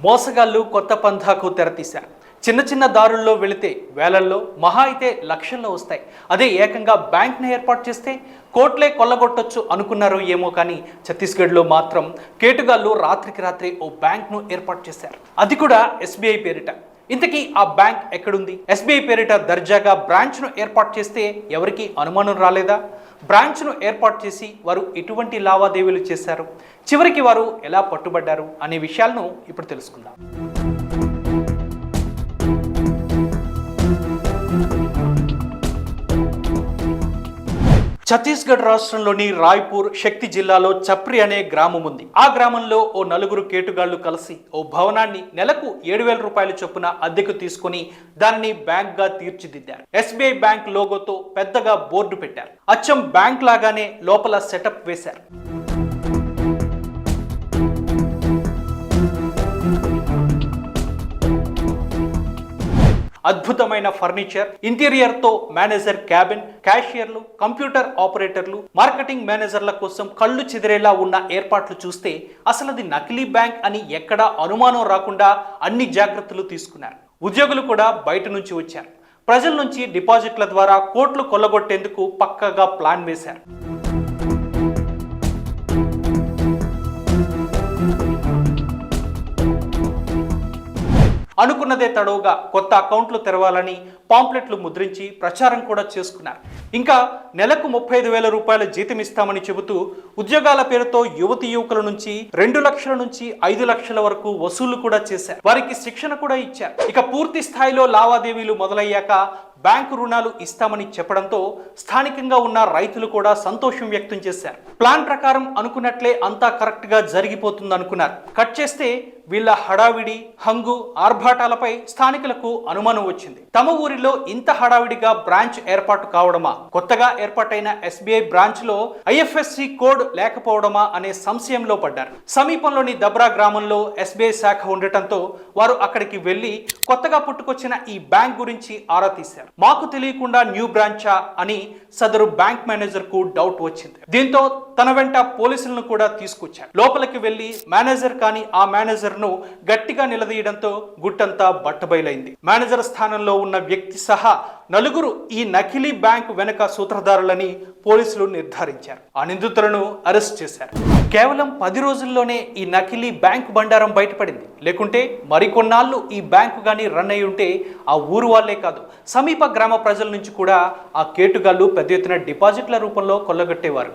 మోసగాళ్లు కొత్త పంథాకు తెరతీశారు. చిన్న చిన్న దారుల్లో వెళితే వేలల్లో, మహా అయితే లక్షల్లో వస్తాయి. అదే ఏకంగా బ్యాంక్ను ఏర్పాటు చేస్తే కోట్లే కొల్లగొట్టొచ్చు అనుకున్నారు ఏమో, కానీ ఛత్తీస్గఢ్లో మాత్రం కేటుగాళ్లు రాత్రికి రాత్రి ఓ బ్యాంక్ను ఏర్పాటు చేశారు. అది కూడా ఎస్బీఐ పేరిట. ఇంతకీ ఆ బ్యాంక్ ఎక్కడుంది? ఎస్బీఐ పేరిట దర్జాగా బ్రాంచ్ను ఏర్పాటు చేస్తే ఎవరికి అనుమానం రాలేదా? బ్రాంచ్ను ఏర్పాటు చేసి వారు ఎటువంటి లావాదేవీలు చేశారు, చివరికి వారు ఎలా పట్టుబడ్డారు అనే విషయాలను ఇప్పుడు తెలుసుకుందాం. ఛత్తీస్గఢ్ రాష్ట్రంలోని రాయ్పూర్ శక్తి జిల్లాలో చప్రి అనే గ్రామం ఉంది. ఆ గ్రామంలో ఓ నలుగురు కేటుగాళ్లు కలిసి ఓ భవనాన్ని నెలకు 7,000 రూపాయల చొప్పున అద్దెకు తీసుకుని దానిని బ్యాంక్ గా తీర్చిదిద్దారు. ఎస్బీఐ బ్యాంక్ లోగోతో పెద్దగా బోర్డు పెట్టారు. అచ్చం బ్యాంక్ లాగానే లోపల సెటప్ వేశారు. అద్భుతమైన ఫర్నిచర్, ఇంటీరియర్ తో మేనేజర్ క్యాబిన్, క్యాషియర్లు, కంప్యూటర్ ఆపరేటర్లు, మార్కెటింగ్ మేనేజర్ల కోసం కళ్ళు చెదిరేలా ఉన్న ఏర్పాట్లు చూస్తే అసలు అది నకిలీ బ్యాంక్ అని ఎక్కడా అనుమానం రాకుండా అన్ని జాగ్రత్తలు తీసుకున్నారు. ఉద్యోగులు కూడా బయట నుంచి వచ్చారు. ప్రజల నుంచి డిపాజిట్ల ద్వారా కోట్లు కొల్లగొట్టేందుకు పక్కాగా ప్లాన్ వేశారు. అనుకున్నదే తడవుగా కొత్త అకౌంట్లు తెరవాలని పాంప్లెట్లు ముద్రించి ప్రచారం కూడా చేసుకున్నారు. ఇంకా నెలకు 35,000 రూపాయల జీతం ఇస్తామని చెబుతూ ఉద్యోగాల పేరుతో యువతి యువకుల నుంచి 2 లక్షల నుంచి 5 లక్షల వరకు వసూళ్లు కూడా చేశారు. వారికి శిక్షణ కూడా ఇచ్చారు. ఇక పూర్తి స్థాయిలో లావాదేవీలు మొదలయ్యాక బ్యాంకు రుణాలు ఇస్తామని చెప్పడంతో స్థానికంగా ఉన్న రైతులు కూడా సంతోషం వ్యక్తం చేశారు. ప్లాన్ ప్రకారం అనుకున్నట్లే అంతా కరెక్ట్ గా జరిగిపోతుంది అనుకున్నారు. కట్ చేస్తే వీళ్ళ హడావిడి, హంగు, ఆర్భాటాలపై స్థానికులకు అనుమానం వచ్చింది. తమ ఊరిలో ఇంత హడావిడిగా బ్రాంచ్ ఏర్పాటు కావడమా, కొత్తగా ఏర్పాటైన ఎస్బీఐ బ్రాంచ్ లో ఐఎఫ్ఎస్సి కోడ్ లేకపోవడమా అనే సంశయంలో పడ్డారు. సమీపంలోని దబ్రా గ్రామంలో ఎస్బీఐ శాఖ ఉండటంతో వారు అక్కడికి వెళ్లి కొత్తగా పుట్టుకొచ్చిన ఈ బ్యాంక్ గురించి ఆరా తీశారు. మాకు తెలియకుండా న్యూ బ్రాంచా అని సదరు బ్యాంక్ మేనేజర్ కు డౌట్ వచ్చింది. దీంతో తన వెంట పోలీసులను కూడా తీసుకొచ్చారు. లోపలికి వెళ్లి మేనేజర్ కానీ ఆ మేనేజర్ ను గట్టిగా నిలదీయడంతో గుట్టంతా బట్టబయలైంది. మేనేజర్ స్థానంలో ఉన్న వ్యక్తి సహా నలుగురు ఈ నకిలీ బ్యాంక్ వెనుక సూత్రధారులని పోలీసులు నిర్ధారించారు. ఆ నిందితులను అరెస్ట్ చేశారు. కేవలం 10 రోజుల్లోనే ఈ నకిలీ బ్యాంకు బండారం బయటపడింది. లేకుంటే మరికొన్నాళ్ళు ఈ బ్యాంకు గానీ రన్ అయి ఉంటే ఆ ఊరు వాళ్లే కాదు, సమీప గ్రామ ప్రజల నుంచి కూడా ఆ కేటుగాళ్లు పెద్ద ఎత్తున డిపాజిట్ల రూపంలో కొల్లగొట్టేవారు.